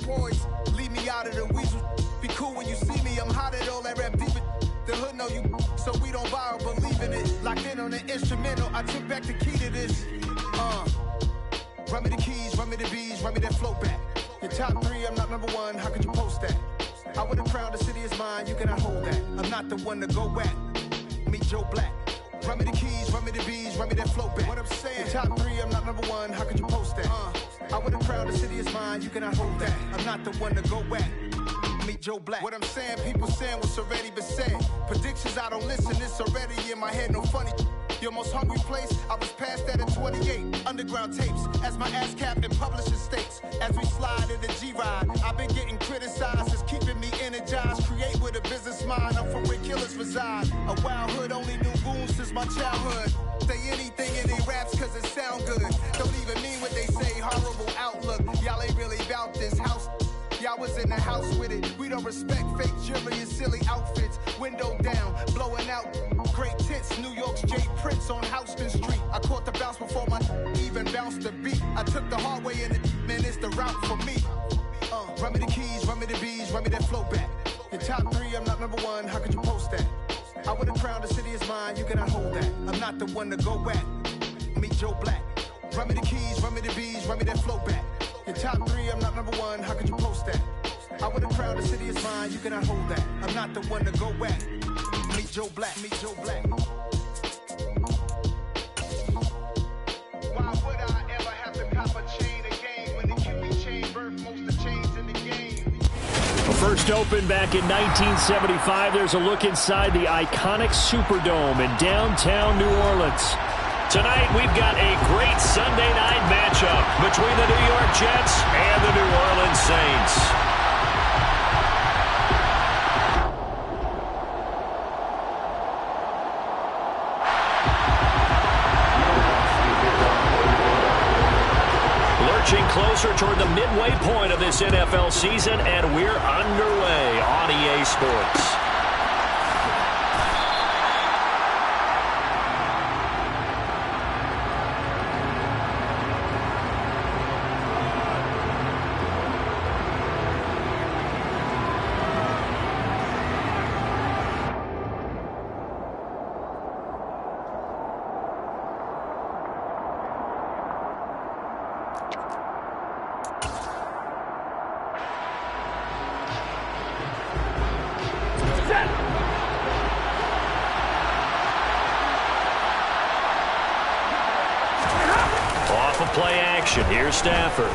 poise. Leave me out of the weasel. Be cool when you see me. I'm hot at all that rap deep. The hood know you, so we don't borrow, believe in it. Locked in on the instrumental. I took back the key to this. Run me the keys, run me the bees, run me that flow back. Your top 3, I'm not number 1. How could you post that? I would have crowned the city is mine. You cannot hold that. I'm not the one to go back. Meet Joe Black. Run me the keys, run me the bees, run me that flow back. What I'm saying, your top 3, I'm not number 1. How could you post that? I would have crowned the city is mine. You cannot hold that. I'm not the one to go back. Meet Joe Black. What I'm saying, people saying what's already been said. Predictions, I don't listen. It's already in my head. No funny. Your most hungry place, I was past that at 28. Underground tapes, as my ass capped in publishing states. As we slide in the G-Ride, I've been getting criticized. It's keeping me energized. Create with a business mind. I'm from where killers reside. A wild hood, only knew goons since my childhood. Say anything in they raps cause it sound good. Don't even mean what they say, horrible outlook. Y'all ain't really about this house. Y'all was in the house with it. We don't respect fake jewelry and silly outfits. Window down, blowing out great tits. New York's J. Prince on Houston Street. I caught the bounce before my even bounced the beat. I took the hard way in it, man, it's the route for me. Run me the keys, run me the bees, run me that flow back. Your top 3, I'm not number 1. How could you post that? I would have crowned the city is mine. You cannot hold that. I'm not the one to go back. Meet Joe Black. Run me the keys, run me the bees, run me that flow back. Your top 3, I'm not number 1. How could you post that? I would have crowned the city is mine. You cannot hold that. I'm not the one to go back. Meet Joe Black. Meet Joe Black. Why would I ever have to cop a chain again when the QB chain birthed most of the chains in the game? First opened back in 1975. There's a look inside the iconic Superdome in downtown New Orleans. Tonight, we've got a great Sunday night matchup between the New York Jets and the New Orleans Saints. Lurching closer toward the midway point of this NFL season, and we're underway on EA Sports. Play action. Here's Stafford.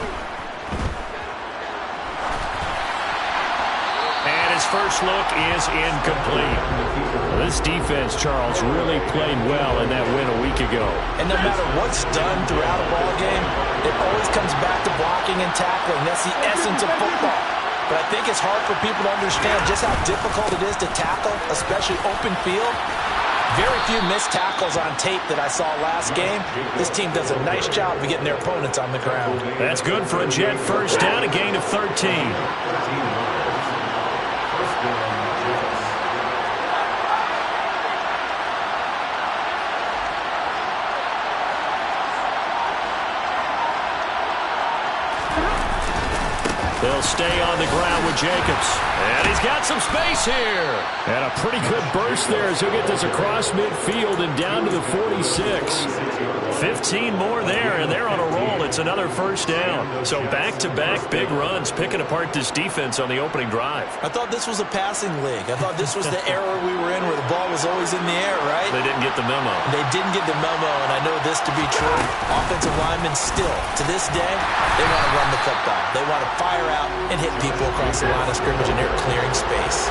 And his first look is incomplete. This defense, Charles, really played well in that win a week ago. And no matter what's done throughout a ball game, it always comes back to blocking and tackling. That's the essence of football. But I think it's hard for people to understand just how difficult it is to tackle, especially open field. Very few missed tackles on tape that I saw last game. This team does a nice job of getting their opponents on the ground. That's good for a Jet first down, a gain of 13. They'll stay on the ground with Jacobs. And he's got some space here. And a pretty good burst there as he'll get this across midfield and down to the 46. 15 more there, and they're on a roll. It's another first down. So back-to-back big runs, picking apart this defense on the opening drive. I thought this was a passing league. I thought this was the era we were in where the ball was always in the air, right? They didn't get the memo. They didn't get the memo, and I know this to be true. Offensive linemen still, to this day, they want to run the football. They want to fire out and hit people across the line of scrimmage, and they're clearing space.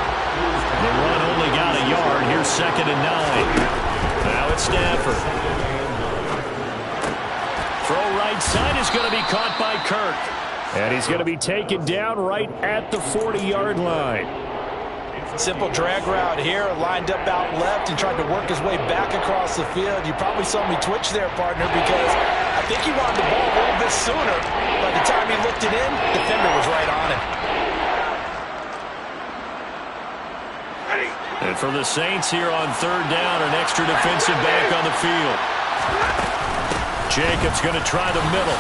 The run only got a yard. Here's 2nd and 9. Now it's Stafford. Throw right side is going to be caught by Kirk. And he's going to be taken down right at the 40-yard line. Simple drag route here, lined up out left and tried to work his way back across the field. You probably saw me twitch there, partner, because I think he wanted the ball a little bit sooner. By the time he looked it in, the defender was right on him. And for the Saints here on 3rd down, an extra defensive back on the field. Jacobs going to try the middle.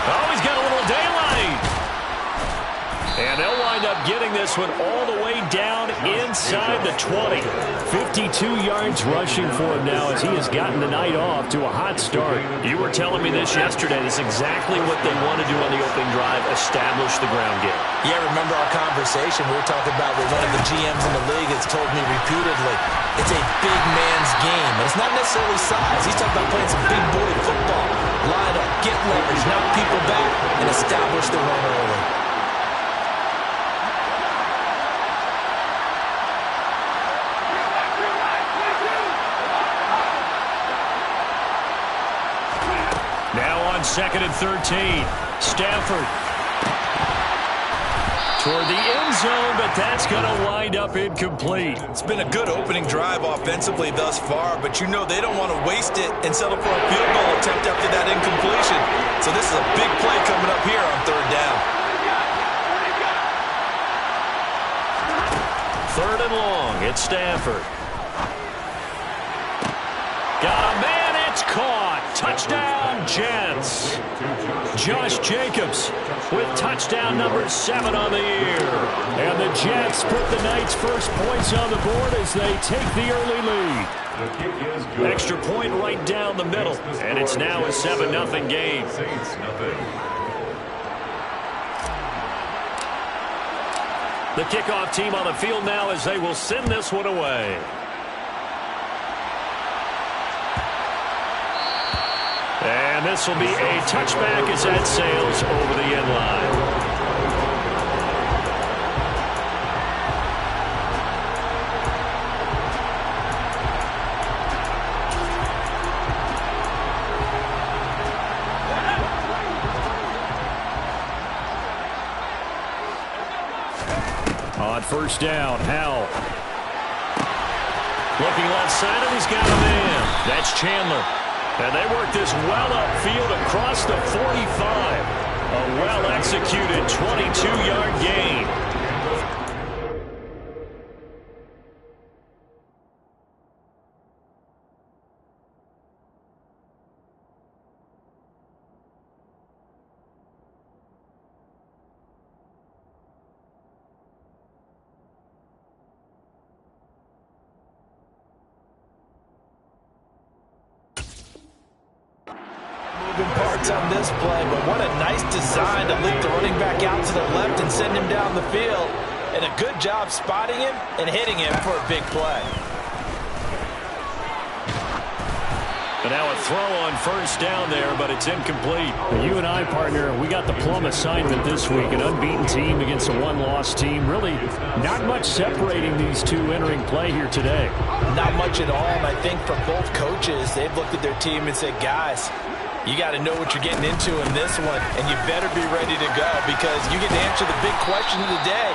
Oh, he's got a little daylight. wind up getting this one all the way down inside the 20. 52 yards rushing for him now as he has gotten the night off to a hot start. You were telling me this yesterday. This is exactly what they want to do on the opening drive, establish the ground game. Yeah, remember our conversation we were talking about with one of the GMs in the league has told me repeatedly, it's a big man's game. And it's not necessarily size. He's talking about playing some big boy football. Line up, get leverage, knock people back, and establish the run early. Now on 2nd and 13. Stafford toward the end zone, but that's going to wind up incomplete. It's been a good opening drive offensively thus far, but you know they don't want to waste it and settle for a field goal attempt after that incompletion. So this is a big play coming up here on 3rd down. 3rd and long. It's Stafford. Got a man. It's caught. Touchdown, Jets. Josh Jacobs with touchdown number 7 on the year. And the Jets put the night's first points on the board as they take the early lead. Extra point right down the middle. And it's now a 7-0 game. The kickoff team on the field now as they will send this one away. And this will be a touchback as that sails over the end line. On 1st down, Howell. Looking left side, and he's got a man. That's Chandler. And they work this well upfield across the 45. A well-executed 22-yard gain. Parts on this play, but what a nice design to lead the running back out to the left and send him down the field. And a good job spotting him and hitting him for a big play. And now a throw on 1st down there, but it's incomplete. You and I, partner, we got the plum assignment this week. An unbeaten team against a one-loss team. Really not much separating these two entering play here today. Not much at all, and I think for both coaches, they've looked at their team and said, guys, you got to know what you're getting into in this one, and you better be ready to go because you get to answer the big question of the day.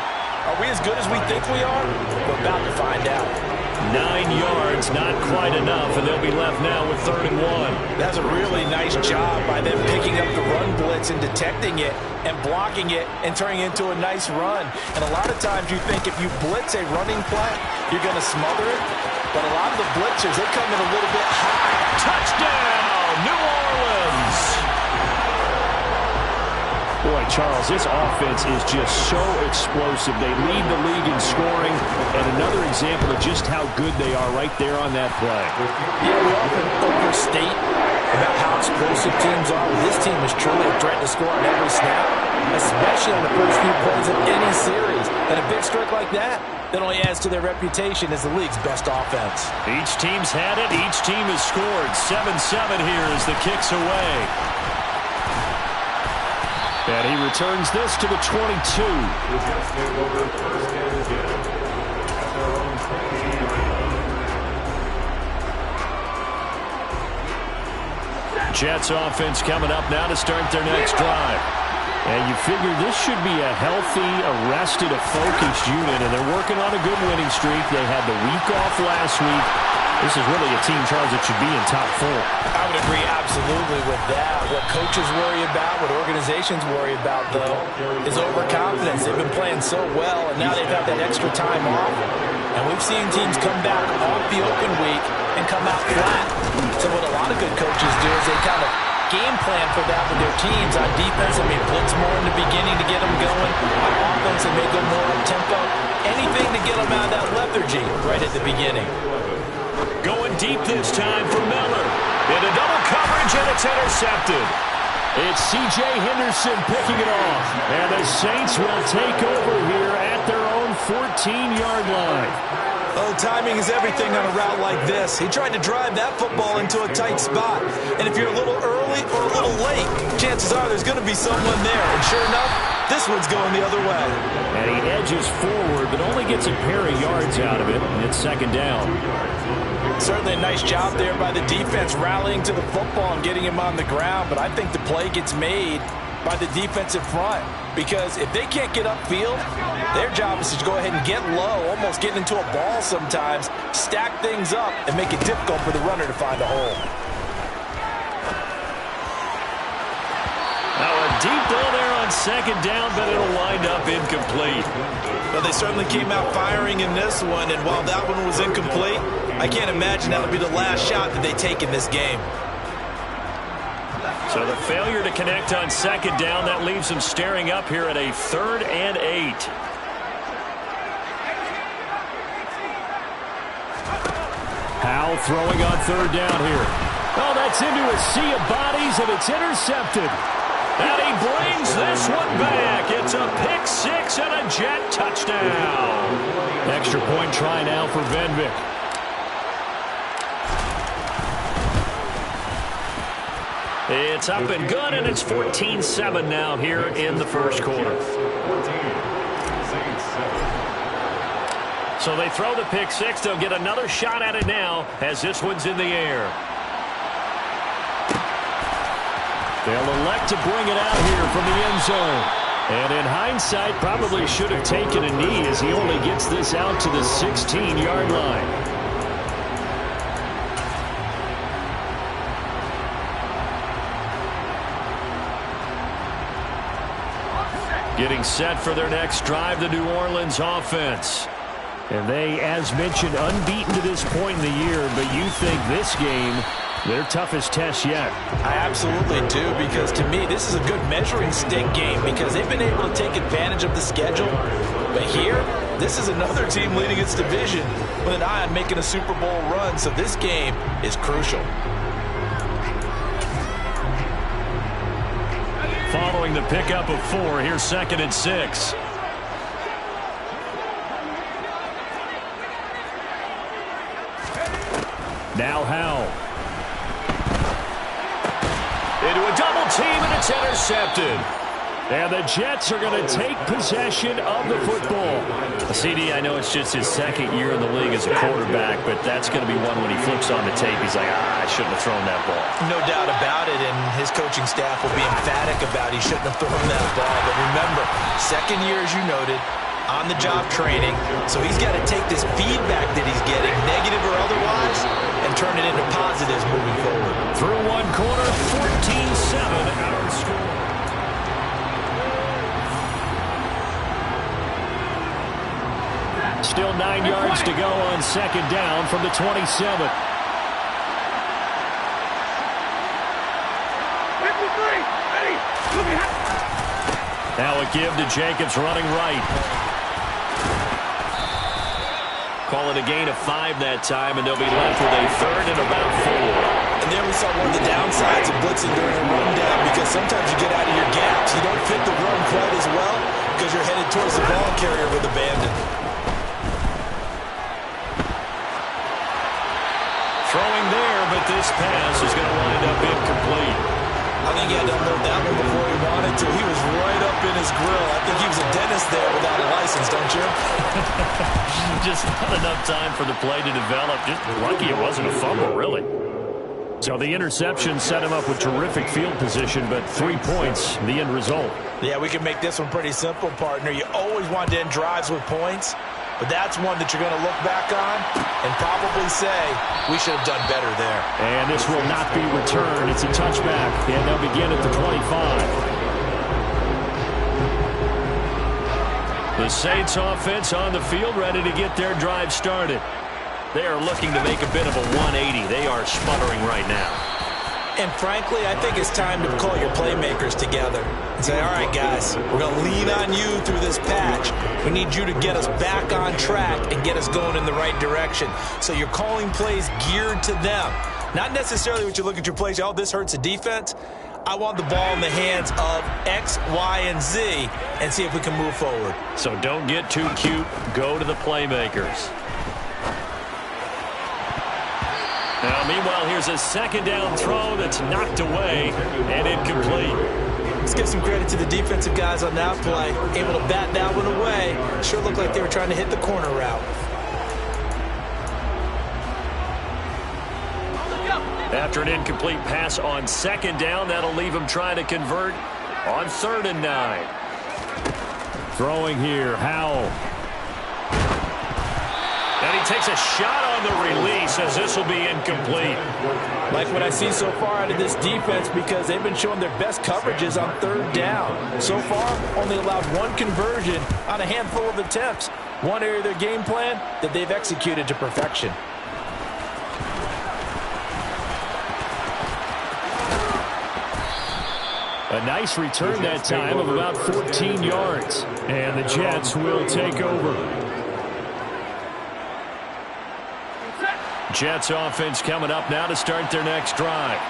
Are we as good as we think we are? We're about to find out. 9 yards, not quite enough, and they'll be left now with 3rd and 1. That's a really nice job by them picking up the run blitz and detecting it and blocking it and turning it into a nice run. And a lot of times you think if you blitz a running play, you're going to smother it. But a lot of the blitzers, they come in a little bit high. Touchdown, New Orleans! Boy, Charles, this offense is just so explosive. They lead the league in scoring, and another example of just how good they are right there on that play. Yeah, we often overstate about how explosive teams are. This team is truly a threat to score on every snap, especially on the first few plays of any series. And a big strike like that only adds to their reputation as the league's best offense. Each team's had it. Each team has scored. 7-7 here as the kick's away. And he returns this to the 22. Jets offense coming up now to start their next drive. And you figure this should be a healthy, arrested, a focused unit, and they're working on a good winning streak. They had the week off last week. This is really a team, Charles, that should be in top 4. I would agree absolutely with that. What coaches worry about, what organizations worry about, though, is overconfidence. They've been playing so well, and now they've had that extra time off. And we've seen teams come back off the open week and come out flat. So what a lot of good coaches do is they kind of game plan for that with their teams. On defense, I mean, blitz more in the beginning to get them going. On offense, zones. They may go more up-tempo. Anything to get them out of that lethargy right at the beginning. Going deep this time for Miller. Into double coverage, and it's intercepted. It's C.J. Henderson picking it off. And the Saints will take over here at their own 14-yard line. Oh, timing is everything on a route like this. He tried to drive that football into a tight spot. And if you're a little early or a little late, chances are there's going to be someone there. And sure enough, this one's going the other way. And he edges forward, but only gets a pair of yards out of it. And it's second down. Certainly a nice job there by the defense rallying to the football and getting him on the ground. But I think the play gets made by the defensive front, because if they can't get upfield, their job is to go ahead and get low, almost get into a ball sometimes, stack things up, and make it difficult for the runner to find a hole. Now a deep ball there on second down, but it'll wind up incomplete. Well, they certainly came out firing in this one, and while that one was incomplete, I can't imagine that'll be the last shot that they take in this game. So the failure to connect on second down, that leaves them staring up here at a 3rd and 8. Howell throwing on 3rd down here. Oh, that's into a sea of bodies, and it's intercepted. And he brings this one back. It's a pick 6 and a Jet touchdown. Extra point try now for Venvik. It's up and good, and it's 14-7 now here in the first quarter. So they throw the pick 6. They'll get another shot at it now as this one's in the air. They'll elect to bring it out here from the end zone. And in hindsight, probably should have taken a knee as he only gets this out to the 16-yard line. Getting set for their next drive, the New Orleans offense. And they, as mentioned, unbeaten to this point in the year, but you think this game, their toughest test yet? I absolutely do, because to me, this is a good measuring stick game because they've been able to take advantage of the schedule. But here, this is another team leading its division with an eye on making a Super Bowl run, so this game is crucial. Following the pickup of 4, here's 2nd and 6. Now Howell. Into a double team, and it's intercepted. And the Jets are going to take possession of the football. CD, I know it's just his 2nd year in the league as a quarterback, but that's going to be one when he flips on the tape. He's like, I shouldn't have thrown that ball. No doubt about it, and his coaching staff will be emphatic about he shouldn't have thrown that ball. But remember, 2nd year, as you noted, on-the-job training, so he's got to take this feedback that he's getting, negative or otherwise, and turn it into positives moving forward. Through one quarter, 14-7 our score. Still 9 yards to go on second down from the 27. Now a give to Jacobs running right. Call it a gain of 5 that time, and they'll be left with a 3rd and about 4. And there we saw one of the downsides of blitzing during a rundown, because sometimes you get out of your gaps. You don't fit the run quite as well because you're headed towards the ball carrier with abandon. Throwing there, but this pass is going to wind up incomplete. I think he had to unload that one before he wanted to. He was right up in his grill. I think he was a dentist there without a license, don't you? Just not enough time for the play to develop. Just lucky it wasn't a fumble, really. So the interception set him up with terrific field position, but 3 points, the end result. Yeah, we can make this one pretty simple, partner. You always want to end drives with points, but that's one that you're going to look back on and probably say, we should have done better there. And this will not be returned. It's a touchback, and they'll begin at the 25. The Saints offense on the field, ready to get their drive started. They are looking to make a bit of a 180. They are sputtering right now. And frankly, I think it's time to call your playmakers together and say, all right, guys, we're going to lean on you through this patch. We need you to get us back on track and get us going in the right direction. So you're calling plays geared to them. Not necessarily what you look at your plays, oh, this hurts the defense. I want the ball in the hands of X, Y, and Z and see if we can move forward. So don't get too cute. Go to the playmakers. Now, meanwhile, here's a second down throw that's knocked away and incomplete. Let's give some credit to the defensive guys on that play. Able to bat that one away. Sure looked like they were trying to hit the corner route. After an incomplete pass on second down, that'll leave him trying to convert on 3rd and 9. Throwing here, Howell. And he takes a shot on the release as this will be incomplete. Like what I see so far out of this defense because they've been showing their best coverages on 3rd down. So far, only allowed one conversion on a handful of attempts. One area of their game plan that they've executed to perfection. A nice return that time of about 14 yards. And the Jets will take over. Jets offense coming up now to start their next drive.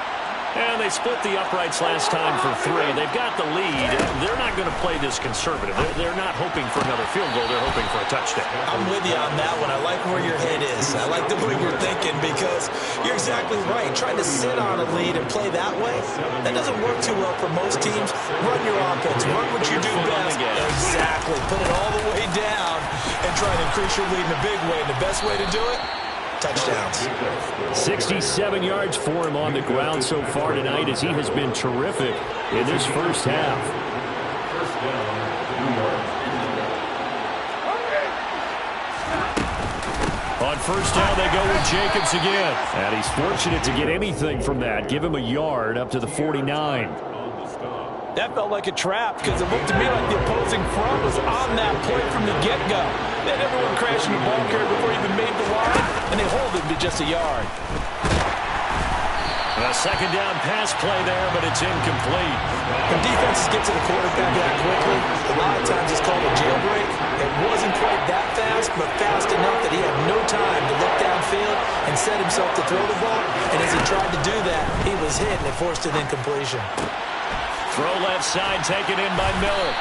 And they split the uprights last time for 3. They've got the lead. They're not going to play this conservative. They're not hoping for another field goal. They're hoping for a touchdown. I'm with you on that one. I like where your head is. I like the way you're thinking because you're exactly right. Trying to sit on a lead and play that way, that doesn't work too well for most teams. Run your offense. Run what you do best. Exactly. Put it all the way down and try to increase your lead in a big way. And the best way to do it? Touchdowns. 67 yards for him on the ground so far tonight as he has been terrific in this first half. On 1st down, they go with Jacobs again. And he's fortunate to get anything from that. Give him a yard up to the 49. That felt like a trap because it looked to me like the opposing front was on that play from the get-go. They had everyone crashing the ball carrier before he even made the line, and they hold him to just a yard. A second down pass play there, but it's incomplete. When defenses get to the quarterback that quickly, a lot of times it's called a jailbreak. It wasn't quite that fast, but fast enough that he had no time to look downfield and set himself to throw the ball. And as he tried to do that, he was hit, and it forced an incompletion. Throw left side taken in by Miller.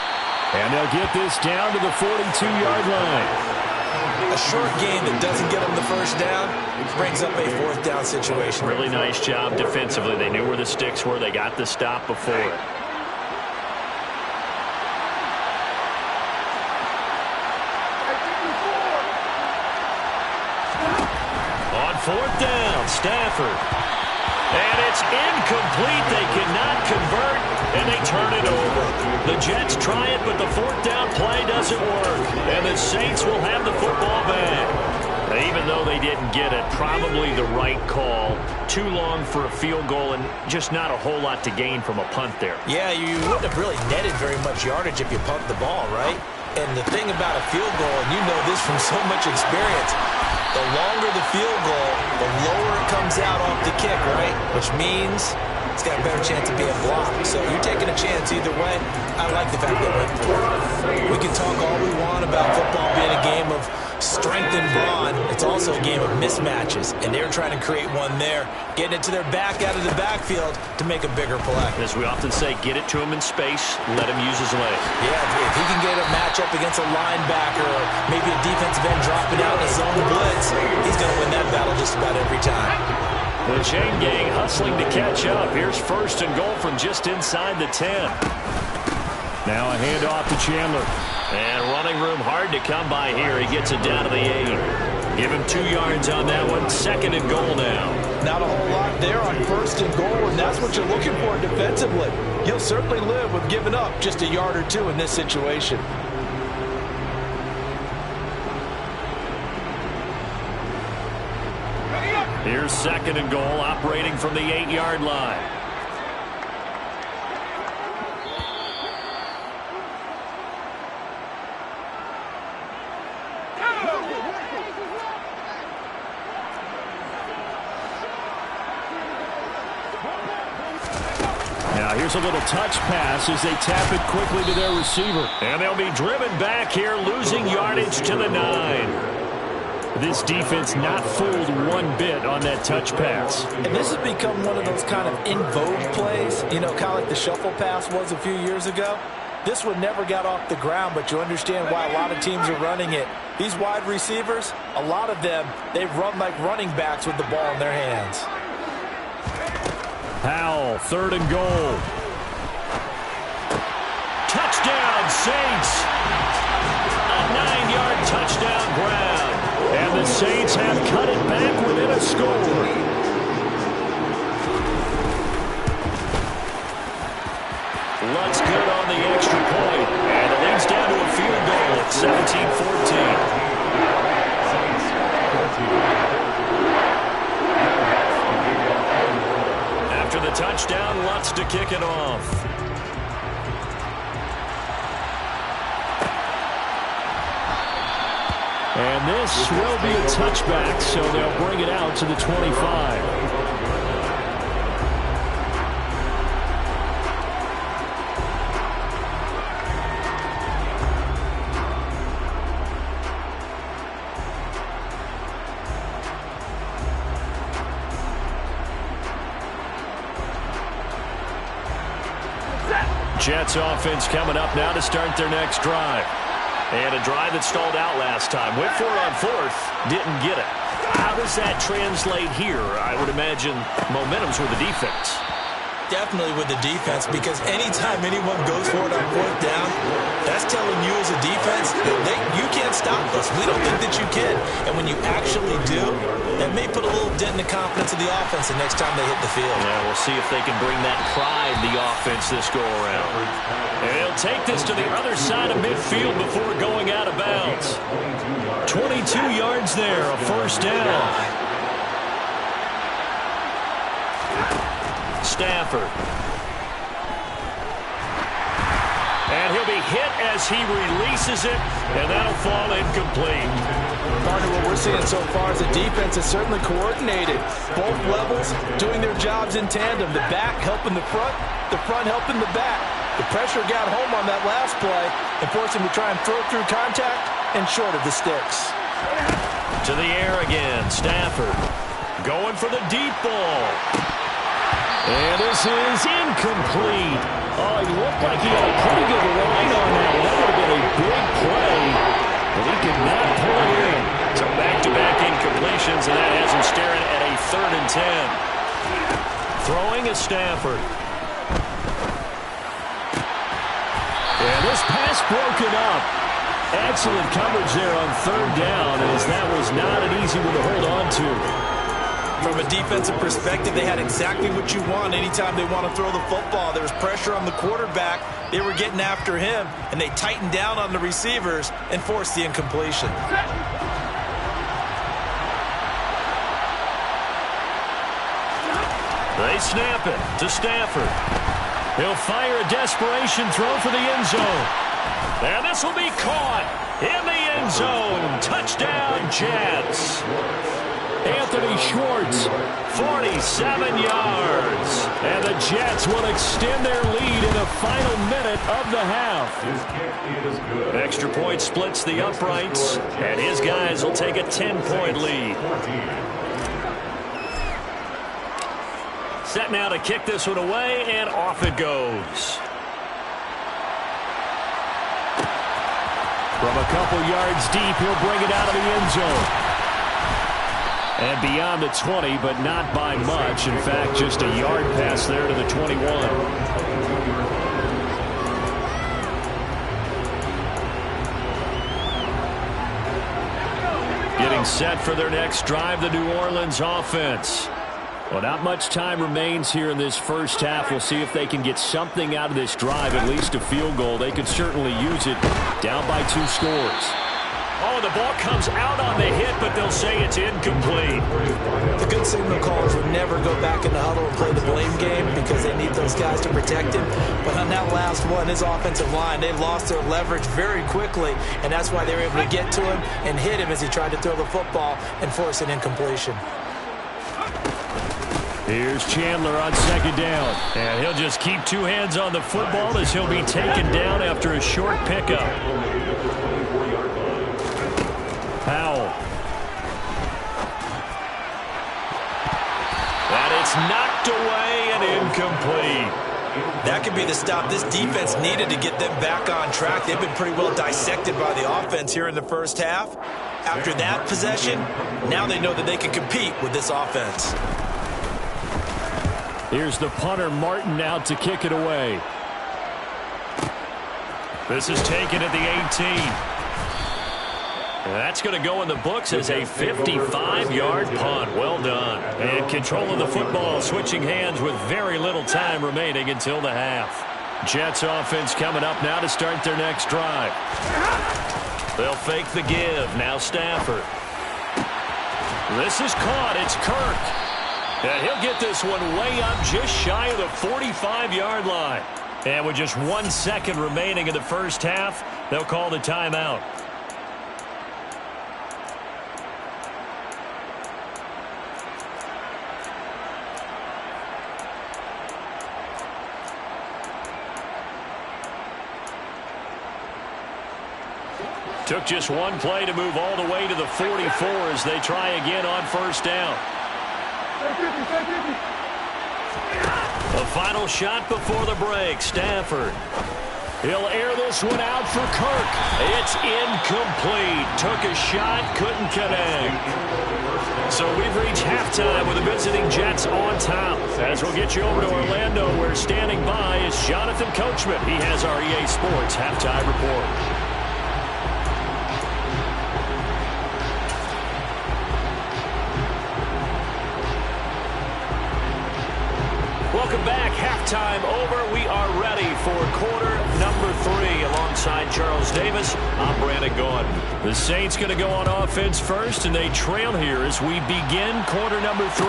And they'll get this down to the 42-yard line. A short game that doesn't get them the first down brings up a 4th down situation. Really nice job defensively. They knew where the sticks were. They got the stop before it. On 4th down, Stafford. And it's incomplete. They cannot convert, and they turn it over. The Jets try it, but the 4th down play doesn't work. And the Saints will have the football back. Even though they didn't get it, probably the right call. Too long for a field goal and just not a whole lot to gain from a punt there. Yeah, you wouldn't have really netted very much yardage if you punt the ball, right? And the thing about a field goal, and you know this from so much experience, the longer the field goal, the lower it comes out off the kick, right? Which means it's got a better chance of being blocked. So you're taking a chance either way. I like the fact that we can talk all we want about football being a game of strength and brawn. It's also a game of mismatches, and they're trying to create one there, getting it to their back out of the backfield to make a bigger play. As we often say, get it to him in space, let him use his leg. Yeah, if he can get a matchup against a linebacker or maybe a defensive end dropping out in a zone blitz, he's going to win that battle just about every time. The chain gang hustling to catch up. Here's 1st and goal from just inside the 10. Now a handoff to Chandler. And running room hard to come by here. He gets it down to the 8. Give him 2 yards on that one. 2nd and goal now. Not a whole lot there on 1st and goal, and that's what you're looking for defensively. You'll certainly live with giving up just a yard or 2 in this situation. Here's 2nd and goal, operating from the 8-yard line. Now here's a little touch pass as they tap it quickly to their receiver. And they'll be driven back here, losing yardage to the 9. This defense not fooled one bit on that touch pass. And this has become one of those kind of in vogue plays, you know, kind of like the shuffle pass was a few years ago. This one never got off the ground, but you understand why a lot of teams are running it. These wide receivers, a lot of them, they run like running backs with the ball in their hands. Powell, 3rd and goal. Touchdown, Saints. A 9-yard touchdown grab. And the Saints have cut it back within a score. Luck's good on the extra point. And it leads down to a field goal at 17-14. After the touchdown, Lutz to kick it off. And this will be a touchback, so they'll bring it out to the 25. Jets offense coming up now to start their next drive. And a drive that stalled out last time. Went for it on 4th. Didn't get it. How does that translate here? I would imagine momentum's with the defense. Definitely with the defense, because anytime anyone goes for it on 4th down, that's telling you as a defense, you can't stop us. We don't think that you can. And when you actually do, that may put a little dent in the confidence of the offense the next time they hit the field. Yeah, we'll see if they can bring that pride the offense this go-around. And he'll take this to the other side of midfield before going out of bounds. 22 yards there, a 1st down. Stafford. And he'll be hit as he releases it, and that'll fall incomplete. Partner, what we're seeing so far is the defense is certainly coordinated. Both levels doing their jobs in tandem. The back helping the front helping the back. The pressure got home on that last play and forced him to try and throw through contact and short of the sticks. To the air again, Stafford going for the deep ball. And this is incomplete. Oh, he looked like he had a pretty good line on that. That would have been a big play, but he could not pull it in. So back-to-back incompletions, and that has him staring at a 3rd and 10. Throwing is Stafford. And this pass broken up. Excellent coverage there on 3rd down, as that was not an easy one to hold on to. From a defensive perspective, they had exactly what you want anytime they want to throw the football. There was pressure on the quarterback. They were getting after him, and they tightened down on the receivers and forced the incompletion. They snap it to Stafford. He'll fire a desperation throw for the end zone. And this will be caught in the end zone. Touchdown, Jets. Anthony Schwartz, 47 yards. And the Jets will extend their lead in the final minute of the half. Extra point splits the uprights, and his guys will take a 10-point lead. Set now to kick this one away, and off it goes. From a couple yards deep, he'll bring it out of the end zone. And beyond the 20, but not by much. In fact, just a yard pass there to the 21. Getting set for their next drive, the New Orleans offense. Well, not much time remains here in this first half. We'll see if they can get something out of this drive, at least a field goal. They could certainly use it, down by 2 scores. Oh, the ball comes out on the hit, but they'll say it's incomplete. The good signal callers would never go back in the huddle and play the blame game because they need those guys to protect him. But on that last one, his offensive line, they lost their leverage very quickly, and that's why they were able to get to him and hit him as he tried to throw the football and force an incompletion. Here's Chandler on second down. And he'll just keep two hands on the football as he'll be taken down after a short pickup. Powell. And it's knocked away and incomplete. That could be the stop this defense needed to get them back on track. They've been pretty well dissected by the offense here in the first half. After that possession, now they know that they can compete with this offense. Here's the punter, Martin, out to kick it away. This is taken at the 18. That's going to go in the books as a 55-yard punt. Well done. And control of the football, switching hands with very little time remaining until the half. Jets offense coming up now to start their next drive. They'll fake the give. Now Stafford. This is caught. It's Kirk. And he'll get this one way up just shy of the 45-yard line. And with just 1 second remaining in the first half, they'll call the timeout. Took just one play to move all the way to the 44 as they try again on first down. The final shot before the break, Stafford. He'll air this one out for Kirk. It's incomplete. Took a shot, couldn't connect. So we've reached halftime with the visiting Jets on top. As we'll get you over to Orlando, where standing by is Jonathan Coachman. He has our EA Sports halftime report. Welcome back. Halftime over. We are ready for quarter number 3. Alongside Charles Davis, I'm Brandon Gordon. The Saints going to go on offense first, and they trail here as we begin quarter number 3.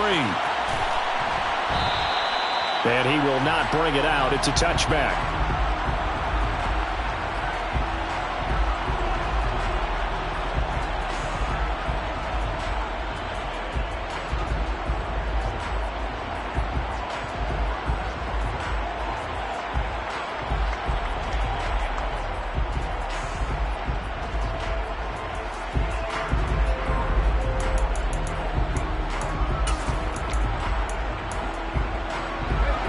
And he will not bring it out. It's a touchback.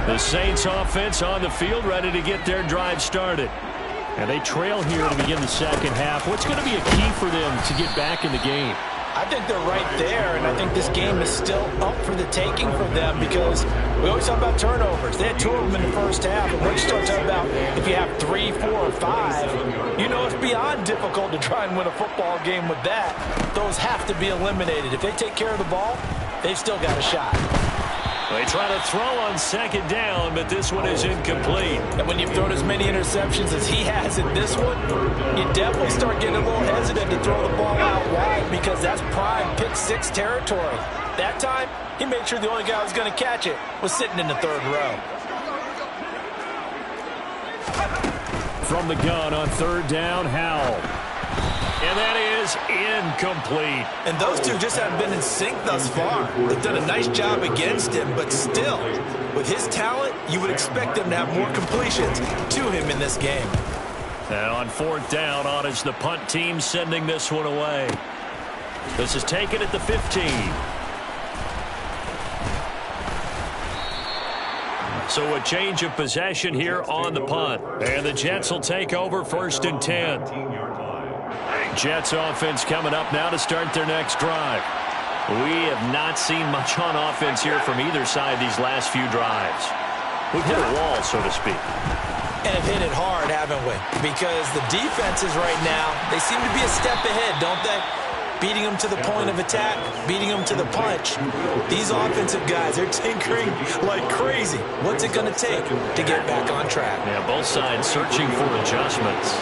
The Saints offense on the field, ready to get their drive started. And they trail here to begin the second half. What's going to be a key for them to get back in the game? I think they're right there, and I think this game is still up for the taking for them because we always talk about turnovers. They had 2 of them in the first half, and once you start talking about if you have 3, 4, or 5, you know it's beyond difficult to try and win a football game with that. Those have to be eliminated. If they take care of the ball, they've still got a shot. They try to throw on second down, but this one is incomplete. And when you've thrown as many interceptions as he has in this one, you definitely start getting a little hesitant to throw the ball out wide because that's prime pick 6 territory. That time, he made sure the only guy who was going to catch it was sitting in the 3rd row. From the gun on 3rd down, Howell. And that is incomplete. And those two just haven't been in sync thus far. They've done a nice job against him, but still, with his talent, you would expect them to have more completions to him in this game. And on 4th down, on is the punt team sending this one away. This is taken at the 15. So a change of possession here on the punt. And the Jets will take over 1st and 10. Jets offense coming up now to start their next drive. We have not seen much on offense here from either side these last few drives. We've hit a wall, so to speak. And have hit it hard, haven't we? Because the defenses right now, they seem to be a step ahead, don't they? Beating them to the point of attack, beating them to the punch. These offensive guys, they're tinkering like crazy. What's it going to take to get back on track? Yeah, both sides searching for adjustments.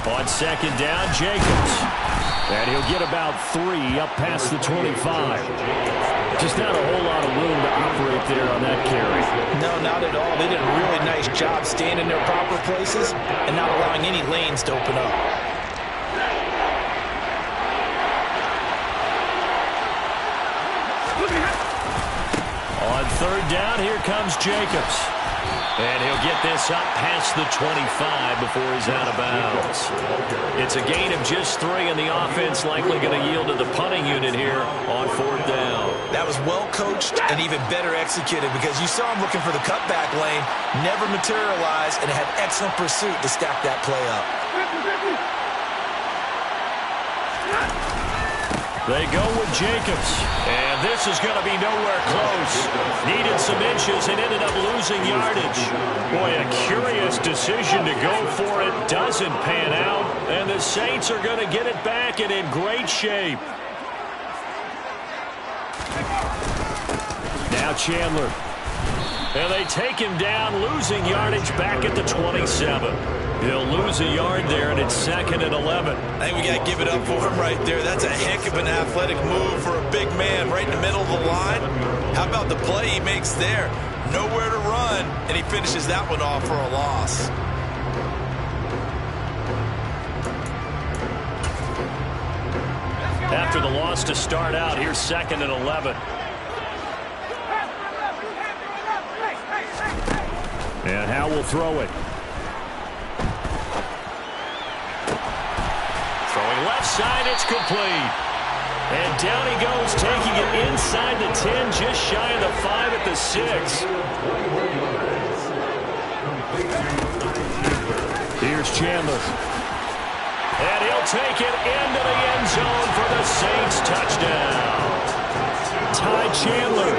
On second down, Jacobs. And he'll get about 3 up past the 25. Just not a whole lot of room to operate there on that carry. No, not at all. They did a really nice job staying in their proper places and not allowing any lanes to open up. third down, here comes Jacobs. And he'll get this up past the 25 before he's out of bounds. It's a gain of just 3, and the offense likely going to yield to the punting unit here on fourth down. That was well coached and even better executed because you saw him looking for the cutback lane, never materialized, and had excellent pursuit to stack that play up. They go with Jacobs, and this is going to be nowhere close. Needed some inches and ended up losing yardage. Boy, a curious decision to go for it. Doesn't pan out, and the Saints are going to get it back and in great shape. Now Chandler. And they take him down, losing yardage back at the 27. He'll lose a yard there, and it's 2nd and 11. I think we got to give it up for him right there. That's a heck of an athletic move for a big man right in the middle of the line. How about the play he makes there? Nowhere to run, and he finishes that one off for a loss. After the loss to start out, here's 2nd and 11. And Howe will throw it. Throwing left side, it's complete. And down he goes, taking it inside the 10, just shy of the 5 at the 6. Here's Chandler. And he'll take it into the end zone for the Saints touchdown. Ty Chandler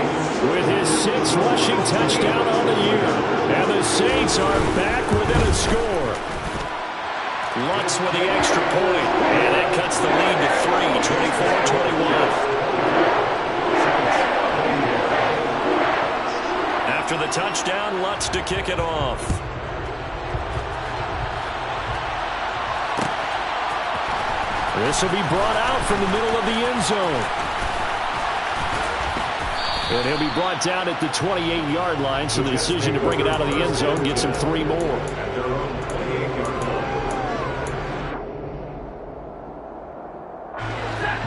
with his 6th rushing touchdown on the year. And the Saints are back within a score. Lutz with the extra point. And that cuts the lead to 3, 24-21. After the touchdown, Lutz to kick it off. This will be brought out from the middle of the end zone. And he'll be brought down at the 28-yard line, so the decision to bring it out of the end zone gets him 3 more.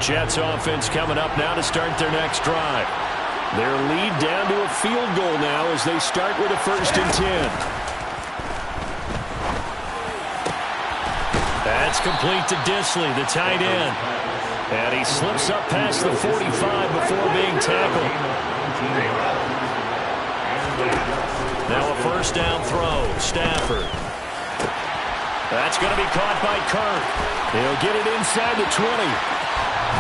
Jets offense coming up now to start their next drive. Their lead down to a field goal now as they start with a 1st and 10. That's complete to Disley, the tight end. And he slips up past the 45 before being tackled. Now a 1st down throw. Stafford. That's going to be caught by Kirk. He'll get it inside the 20.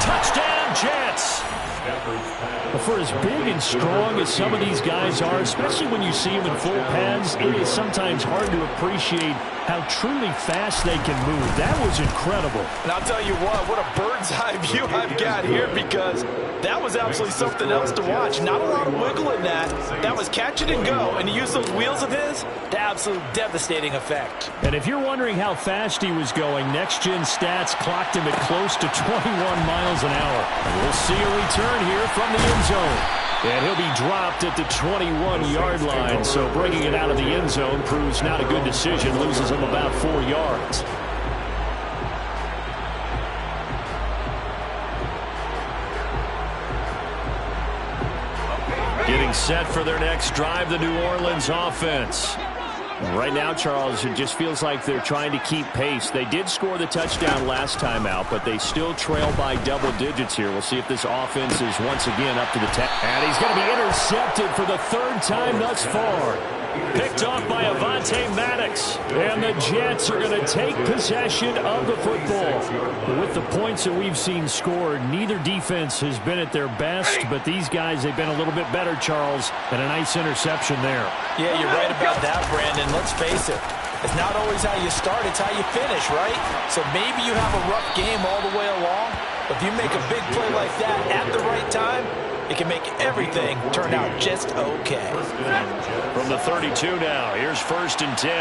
Touchdown, Jets! For as big and strong as some of these guys are, especially when you see them in full pads, it is sometimes hard to appreciate how truly fast they can move. That was incredible. And I'll tell you what a bird's eye view I've got here, because that was absolutely something else to watch. Not a lot of wiggle in that. That was catch it and go, and he used those wheels of his to absolute devastating effect. And if you're wondering how fast he was going, next-gen stats clocked him at close to 21 miles an hour. And we'll see a return here from the end zone. And he'll be dropped at the 21-yard line, so bringing it out of the end zone proves not a good decision, loses him about 4 yards. Getting set for their next drive, the New Orleans offense. Right now, Charles, it just feels like they're trying to keep pace. They did score the touchdown last time out, but they still trail by double digits here. We'll see if this offense is once again up to the task. And he's going to be intercepted for the 3rd time thus far. Picked off by Avonte Maddox. And the Jets are going to take possession of the football. With the points that we've seen scored, neither defense has been at their best, but these guys, they've been a little bit better, Charles, and a nice interception there. Yeah, you're right about that, Brandon. Let's face it. It's not always how you start, it's how you finish, right? So maybe you have a rough game all the way along, but if you make a big play like that at the right time, it can make everything turn out just okay. From the 32 now, here's 1st and 10.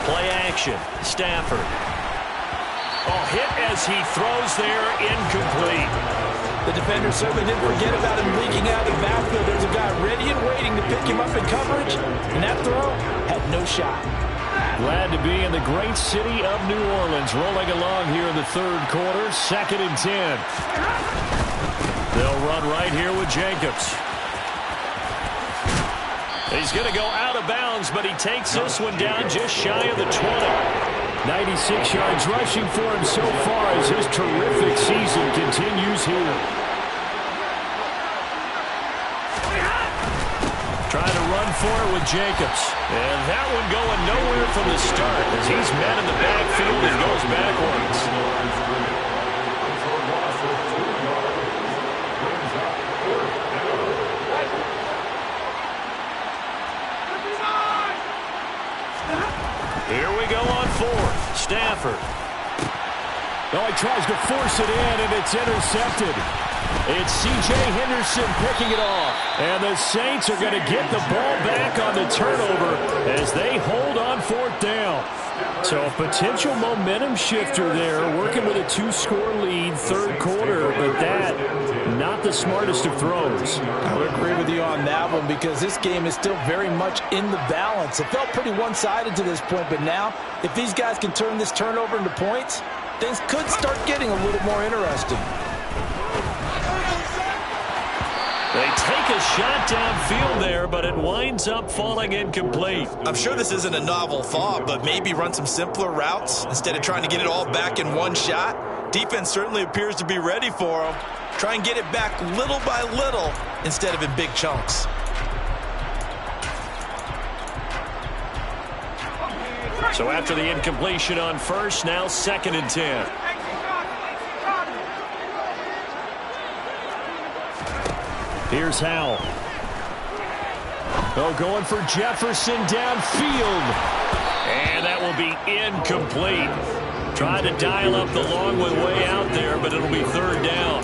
Play action, Stafford. Oh, hit as he throws there, incomplete. The defender certainly didn't forget about him leaking out of the backfield. There's a guy ready and waiting to pick him up in coverage, and that throw had no shot. Glad to be in the great city of New Orleans, rolling along here in the 3rd quarter, 2nd and 10. They'll run right here with Jacobs. He's going to go out of bounds, but he takes this one down just shy of the 20. 96 yards rushing for him so far as his terrific season continues here. Trying to run for it with Jacobs. And that one going nowhere from the start as he's met in the backfield and goes backwards. Here we go on fourth. Stafford. Oh, he tries to force it in, and it's intercepted. It's C.J. Henderson picking it off. And the Saints are going to get the ball back on the turnover as they hold on fourth down. So a potential momentum shifter there, working with a 2-score lead, third quarter, but that, not the smartest of throws. I would agree with you on that one because this game is still very much in the balance. It felt pretty one-sided to this point, but now, if these guys can turn this turnover into points, things could start getting a little more interesting. They take a shot downfield there, but it winds up falling incomplete. I'm sure this isn't a novel thought, but maybe run some simpler routes instead of trying to get it all back in one shot. Defense certainly appears to be ready for them. Try and get it back little by little instead of in big chunks. So after the incompletion on first, now 2nd and 10. Here's Howell. Oh, going for Jefferson downfield. And that will be incomplete. Tried to dial up the long way out there, but it'll be 3rd down.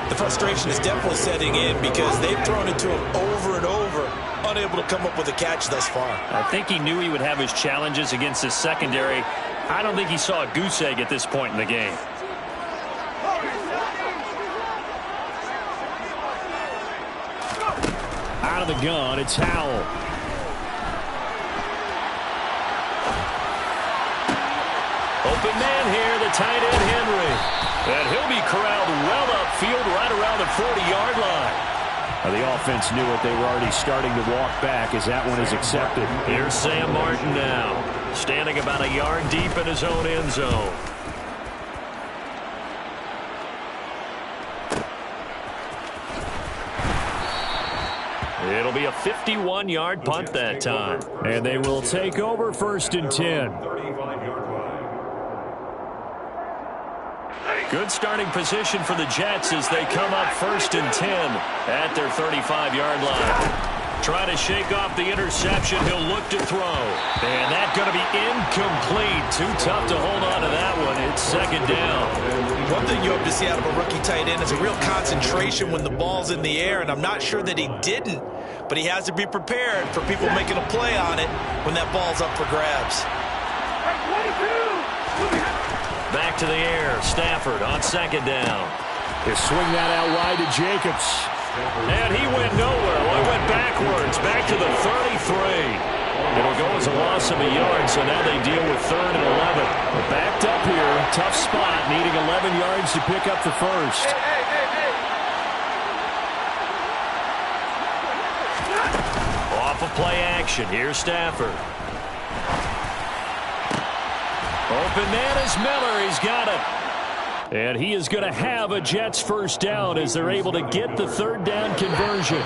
The frustration is definitely setting in because they've thrown it to him over and over, unable to come up with a catch thus far. I think he knew he would have his challenges against his secondary. I don't think he saw a goose egg at this point in the game. Out of the gun, it's Howell. Open man here, the tight end Henry. And he'll be corralled well upfield right around the 40-yard line. Now, the offense knew it. They were already starting to walk back as that one is accepted. Here's Sam Martin now, standing about a yard deep in his own end zone. It'll be a 51-yard punt that time. And they will take over 1st and 10. Good starting position for the Jets as they come up 1st and 10 at their 35-yard line. Trying to shake off the interception. He'll look to throw. And that's going to be incomplete. Too tough to hold on to that one. It's 2nd down. One thing you hope to see out of a rookie tight end is a real concentration when the ball's in the air, and I'm not sure that he didn't, but he has to be prepared for people making a play on it when that ball's up for grabs. Back to the air. Stafford on 2nd down. They swing that out wide to Jacobs. And he went nowhere. Well, he went backwards. Back to the 33. It'll go as a loss of a yard, so now they deal with 3rd and 11. Backed up here. Tough spot. Needing 11 yards to pick up the first. Off of play action. Here's Stafford. Open man is Miller. He's got it. And he is going to have a Jets first down as they're able to get the 3rd down conversion.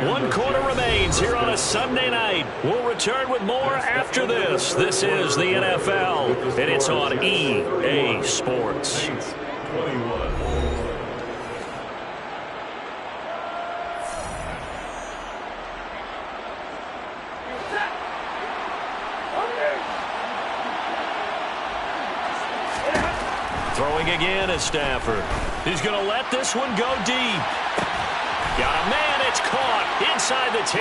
1 quarter remains here on a Sunday night. We'll return with more after this. This is the NFL, and it's on EA Sports. Throwing again is Stafford. He's going to let this one go deep. Got a man. It's caught inside the 10.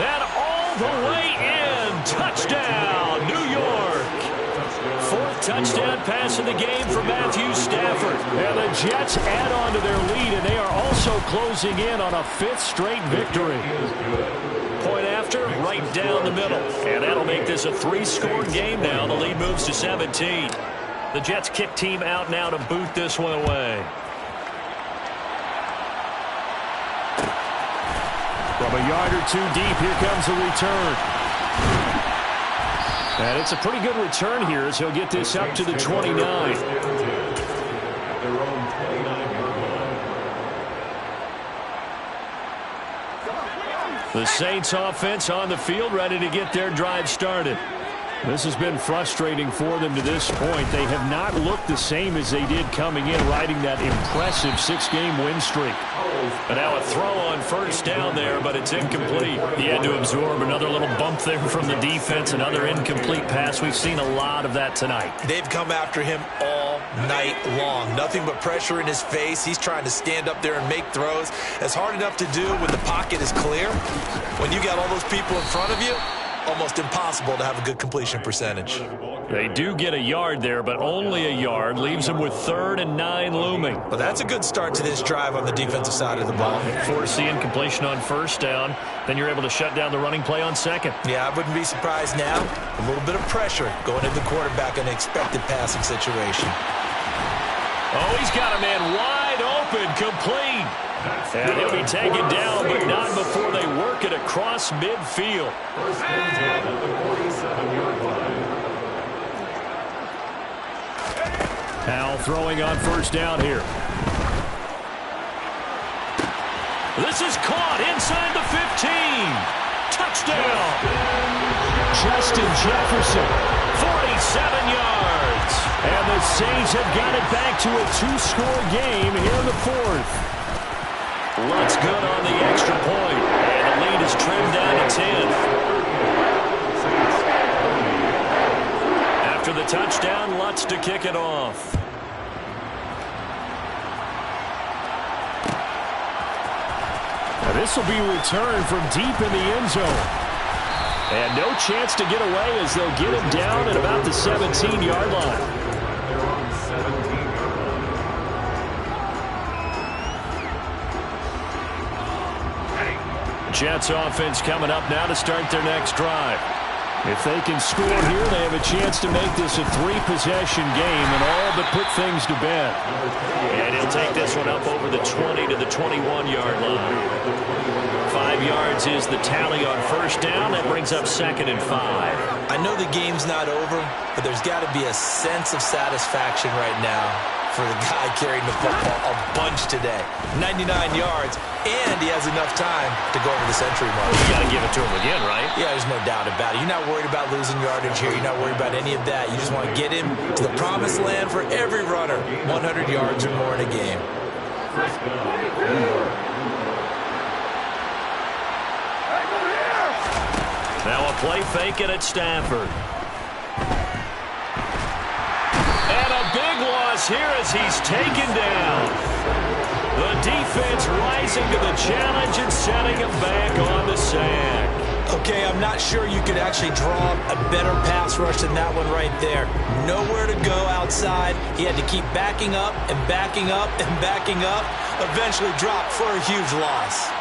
And all the way in. Touchdown, New York. 4th touchdown pass of the game for Matthew Stafford. And the Jets add on to their lead, and they are also closing in on a 5th straight victory. Point after, right down the middle. And that'll make this a 3-score game now. The lead moves to 17. The Jets kick team out now to boot this one away. A yard or two deep. Here comes a return. And it's a pretty good return here as he'll get this up to the 29. The Saints offense on the field, ready to get their drive started. This has been frustrating for them to this point. They have not looked the same as they did coming in, riding that impressive 6-game win streak. And now a throw on first down there, but it's incomplete. He had to absorb another little bump there from the defense, another incomplete pass. We've seen a lot of that tonight. They've come after him all night long. Nothing but pressure in his face. He's trying to stand up there and make throws. It's hard enough to do when the pocket is clear. When you got all those people in front of you, almost impossible to have a good completion percentage. They do get a yard there, but only a yard. Leaves them with 3rd and 9 looming. Well, that's a good start to this drive on the defensive side of the ball. Force the incompletion on first down. Then you're able to shut down the running play on second. Yeah, I wouldn't be surprised now. A little bit of pressure going into the quarterback in an expected passing situation. Oh, he's got a man wide open, complete. And he'll be taken down, but not before they work it across midfield. Powell throwing on first down here. This is caught inside the 15. Touchdown. Justin Jefferson, 47 yards. And the Saints have got it back to a 2-score game here in the 4th. Lutz good on the extra point, and the lead is trimmed down to 10. After the touchdown, Lutz to kick it off. Now this will be returned from deep in the end zone. And no chance to get away as they'll get him down at about the 17-yard line. Jets offense coming up now to start their next drive. If they can score here, they have a chance to make this a 3-possession game and all but put things to bed. And he'll take this one up over the 20 to the 21-yard line. 5 yards is the tally on first down. That brings up 2nd and 5. I know the game's not over, but there's got to be a sense of satisfaction right now for the guy carrying the football a bunch today. 99 yards, and he has enough time to go over the century mark. You got to give it to him again, right? Yeah, there's no doubt about it. You're not worried about losing yardage here. You're not worried about any of that. You just want to get him to the promised land for every runner. 100 yards or more in a game. Now a play fake it at Stafford. And a big loss here as he's taken down. The defense rising to the challenge and setting him back on the sack. Okay, I'm not sure you could actually draw a better pass rush than that one right there. Nowhere to go outside. He had to keep backing up and backing up and backing up. Eventually dropped for a huge loss.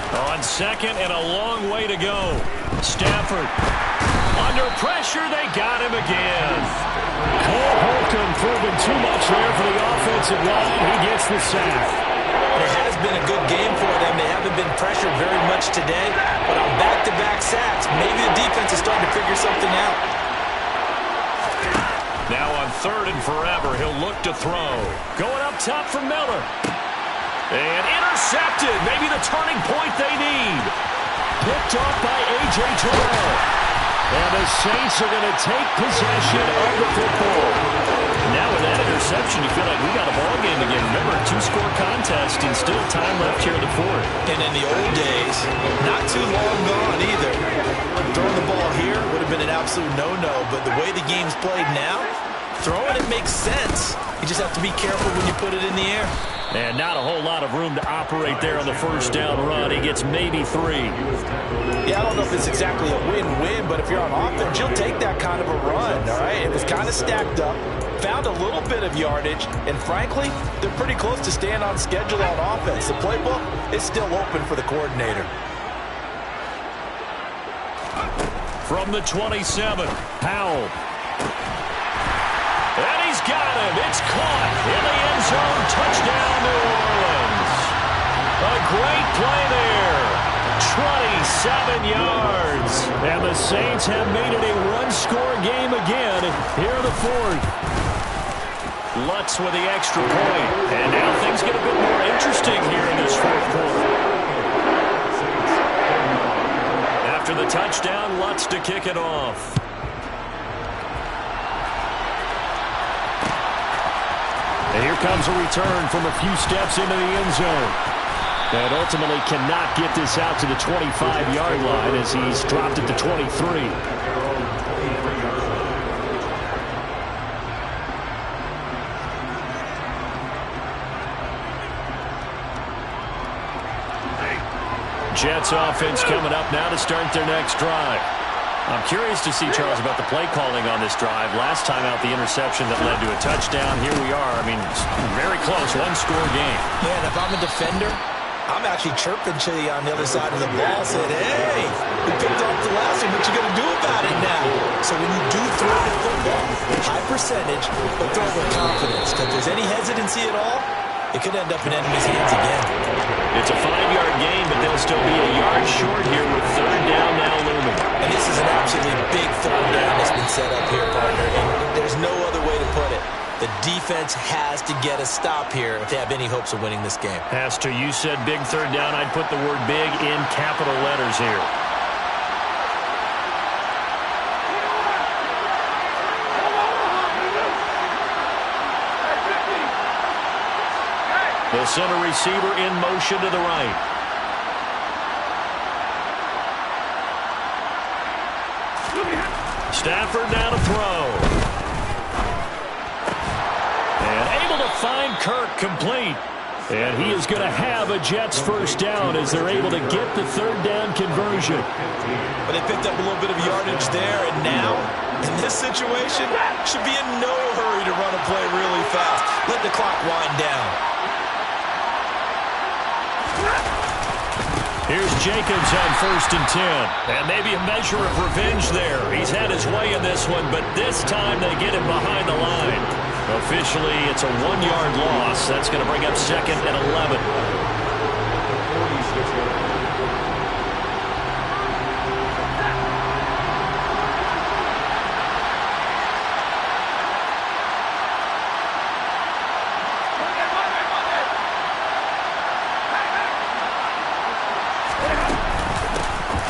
On second and a long way to go. Stafford under pressure. They got him again. Cole Holcomb proving too much there for the offensive line. He gets the sack. It has been a good game for them. They haven't been pressured very much today, but on back-to-back sacks, maybe the defense is starting to figure something out. Now on 3rd and forever, he'll look to throw. Going up top for Miller. And intercepted. Maybe the turning point they need. Picked off by A.J. Terrell. And the Saints are going to take possession of the football. Now with that interception, you feel like we got a ball game again. Remember, a 2-score contest and still time left here in the 4th. And in the old days, not too long gone either. Throwing the ball here would have been an absolute no-no, but the way the game's played now, throwing it makes sense. You just have to be careful when you put it in the air. And not a whole lot of room to operate there on the first down run. He gets maybe 3. Yeah, I don't know if it's exactly a win-win, but if you're on offense, you'll take that kind of a run, all right? It was kind of stacked up, found a little bit of yardage, and frankly, they're pretty close to staying on schedule on offense. The playbook is still open for the coordinator. From the 27, Powell. And he's got him. It's caught in the end zone. Touchdown, New Orleans. A great play there. 27 yards. And the Saints have made it a one-score game again here in the fourth. Lutz with the extra point. And now things get a bit more interesting here in this fourth quarter. After the touchdown, Lutz to kick it off. And here comes a return from a few steps into the end zone. And ultimately cannot get this out to the 25-yard line as he's dropped it to 23. Jets offense coming up now to start their next drive. I'm curious to see, Charles, about the play calling on this drive. Last time out, the interception that led to a touchdown. Here we are. I mean, very close, one-score game. Yeah, and if I'm a defender, I'm actually chirping to you on the other side of the ball, saying, hey, we picked off the last one. What you going to do about it now? So when you do throw the football, high percentage, but throw it with confidence. Because if there's any hesitancy at all, it could end up in enemy's hands again. It's a 5-yard gain, but they'll still be a yard short here with third down now looming. And this is an absolutely big third down that's been set up here, partner. And there's no other way to put it. The defense has to get a stop here if they have any hopes of winning this game. Has to. You said big third down. I'd put the word big in capital letters here. They'll send a receiver in motion to the right. Stafford now to throw. And able to find Kirk complete. And he is going to have a Jets first down as they're able to get the third down conversion. But they picked up a little bit of yardage there, and now, in this situation, should be in no hurry to run a play really fast. Let the clock wind down. Here's Jacobs on 1st and 10. And maybe a measure of revenge there. He's had his way in this one, but this time they get him behind the line. Officially, it's a 1-yard loss. That's going to bring up 2nd and 11.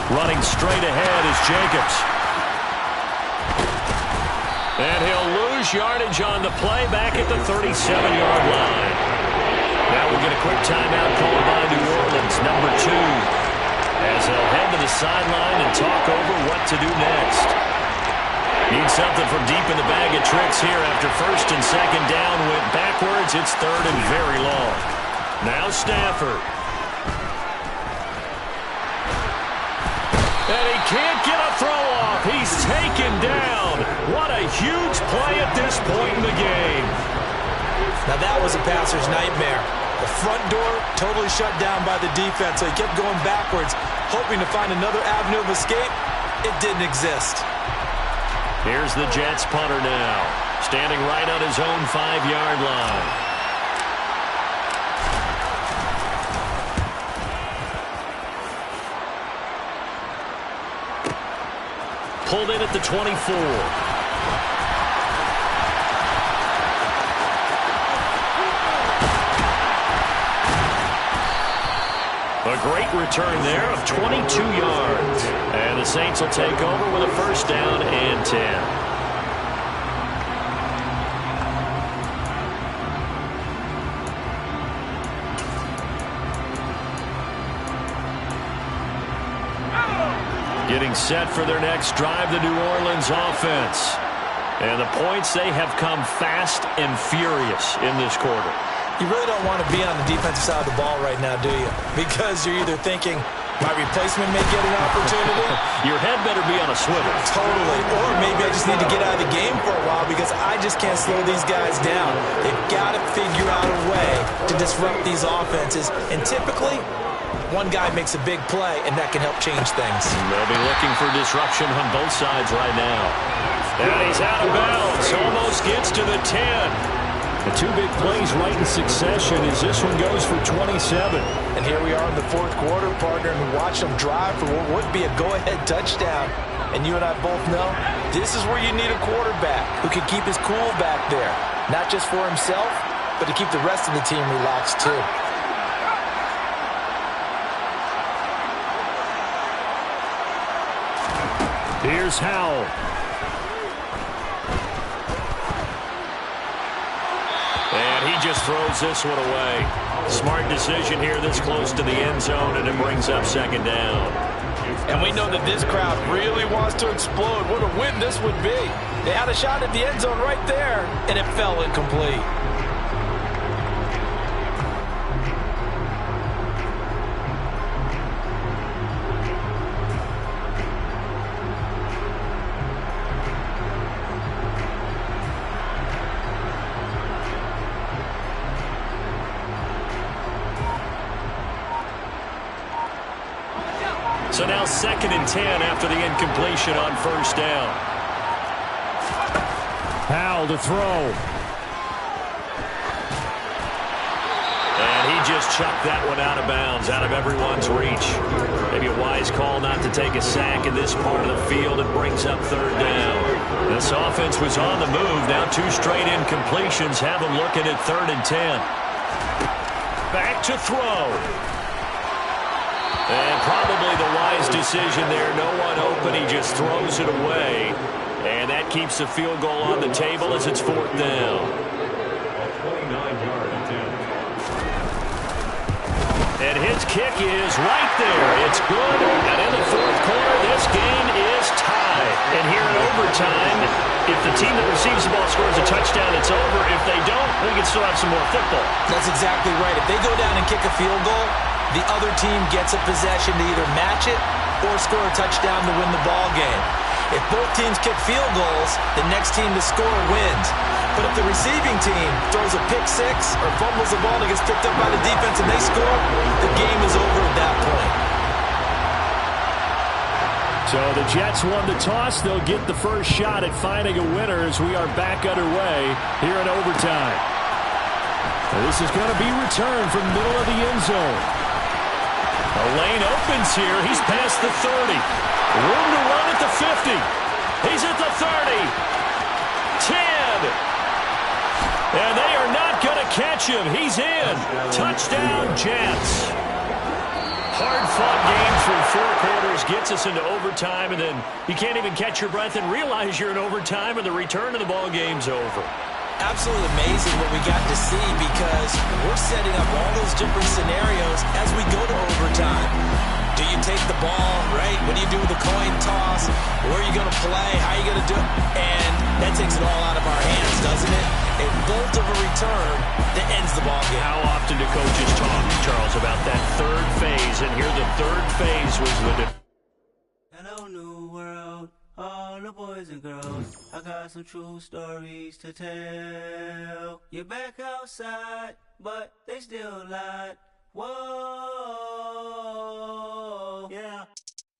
Running straight ahead is Jacobs. And he'll lose yardage on the play back at the 37-yard line. Now we'll get a quick timeout called by New Orleans, number 2, as they'll head to the sideline and talk over what to do next. Need something from deep in the bag of tricks here after 1st and 2nd down went backwards. It's 3rd and very long. Now Stafford. And he can't get a throw off. He's taken down. What a huge play at this point in the game. Now that was a passer's nightmare. The front door totally shut down by the defense, so he kept going backwards, hoping to find another avenue of escape. It didn't exist. Here's the Jets punter now, standing right on his own 5-yard line. Pulled in at the 24. A great return there of 22 yards. And the Saints will take over with a 1st down and 10. Getting set for their next drive, the New Orleans offense. And the points, they have come fast and furious in this quarter. You really don't want to be on the defensive side of the ball right now, do you? Because you're either thinking, my replacement may get an opportunity. Your head better be on a swivel. Totally. Or maybe I just need to get out of the game for a while because I just can't slow these guys down. They've got to figure out a way to disrupt these offenses. And typically, one guy makes a big play, and that can help change things. They'll be looking for disruption on both sides right now. And he's out of bounds. Almost gets to the 10. The two big plays right in succession as this one goes for 27. And here we are in the fourth quarter, partner, and we watch them drive for what would be a go-ahead touchdown. And you and I both know this is where you need a quarterback who can keep his cool back there. Not just for himself, but to keep the rest of the team relaxed too. Here's Howell. And he just throws this one away. Smart decision here this close to the end zone, and it brings up second down. And we know that this crowd really wants to explode. What a win this would be. They had a shot at the end zone right there, and it fell incomplete. So now 2nd and 10 after the incompletion on first down. Howell to throw. And he just chucked that one out of bounds, out of everyone's reach. Maybe a wise call not to take a sack in this part of the field. It brings up third down. This offense was on the move. Now 2 straight incompletions have them looking at 3rd and 10. Back to throw. And probably the wise decision there. No one open. He just throws it away. And that keeps the field goal on the table as it's 4th down. And his kick is right there. It's good. And in the 4th quarter, this game is tied. And here in overtime, if the team that receives the ball scores a touchdown, it's over. If they don't, we can still have some more football. That's exactly right. If they go down and kick a field goal, the other team gets a possession to either match it or score a touchdown to win the ball game. If both teams kick field goals, the next team to score wins. But if the receiving team throws a pick six or fumbles the ball and gets picked up by the defense and they score, the game is over at that point. So the Jets won the toss. They'll get the first shot at finding a winner as we are back underway here in overtime. Now this is going to be returned from the middle of the end zone. A lane opens here. He's past the 30. Room to run at the 50. He's at the 30. 10. And they are not going to catch him. He's in. Touchdown, Jets. Hard-fought game through 4 quarters gets us into overtime, and then you can't even catch your breath and realize you're in overtime, and the return of the ball game's over. Absolutely amazing what we got to see because we're setting up all those different scenarios as we go to overtime. Do you take the ball, right? What do you do with the coin toss? Where are you going to play? How are you going to do it? And that takes it all out of our hands, doesn't it? A bolt of a return that ends the ball game. How often do coaches talk, Charles, about that third phase? And here the third phase was with it. Hello, new world. All the boys and girls, I got some true stories to tell. You're back outside, but they still lied. Whoa, yeah.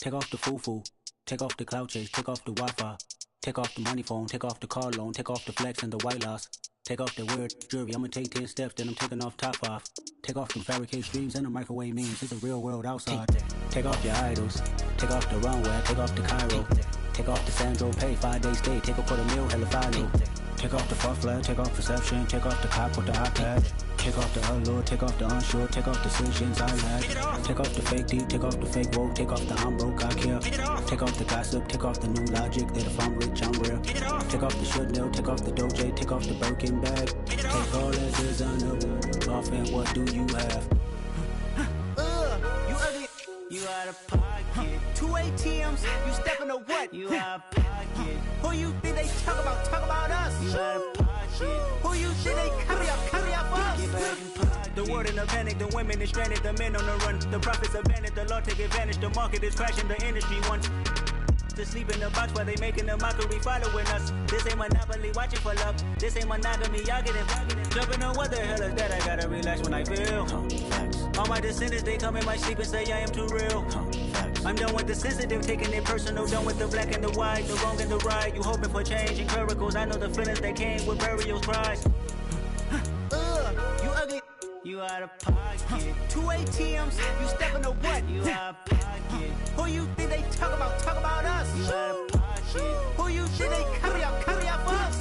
Take off the foo-foo, take off the cloud chase, take off the Wi-Fi, take off the money phone, take off the car loan, take off the flex and the white loss. Take off the weird jewelry, I'ma take 10 steps, then I'm taking off top off. Take off them fabricated streams and the microwave memes, it's a real world outside. Take off your idols, take off the runway, take off the Cairo. Take off the Sandro pay, 5-day stay, take a $250,000, hella final. Take off the far flag, take off perception, take off the cop with the iPad. Take off the allure, take off the unsure, take off decisions I lack. Take off the fake deep, take off the fake woke, take off the I'm broke, I care. Take off the gossip, take off the new logic, that if I'm rich, I'm real. Take off the should know, take off the doje, take off the Birkin bag. Take all that designer off and what do you have? You ugly, you out of pocket. 2 ATMs, you stepping to what? You out of pocket. Who you think they talk about? Talk about us. You out of pocket. Who you think they carry up us? The world in a panic, the women is stranded, the men on the run. The profits abandoned, the law take advantage, the market is crashing, the industry wants to sleep in the box while they making a mockery following us. This ain't monopoly, watching for love. This ain't monogamy, y'all getting jumping on what the hell is that? I gotta relax when I feel. All my descendants, they come in my sleep and say I am too real. I'm done with the sensitive, taking it personal, done with the black and the white, the wrong and the right. You hoping for change and miracles, I know the feelings that came with burial cries. out of pocket. 2 ATMs, you stepping to what? You out of pocket. Who you think they talk about? Talk about us. You out of pocket. Who you think they carry out for us?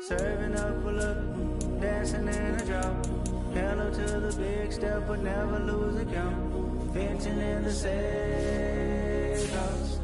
Serving up, pull up, dancing in a drop. Hello to the big step, but never lose a count. Venting in the safe house.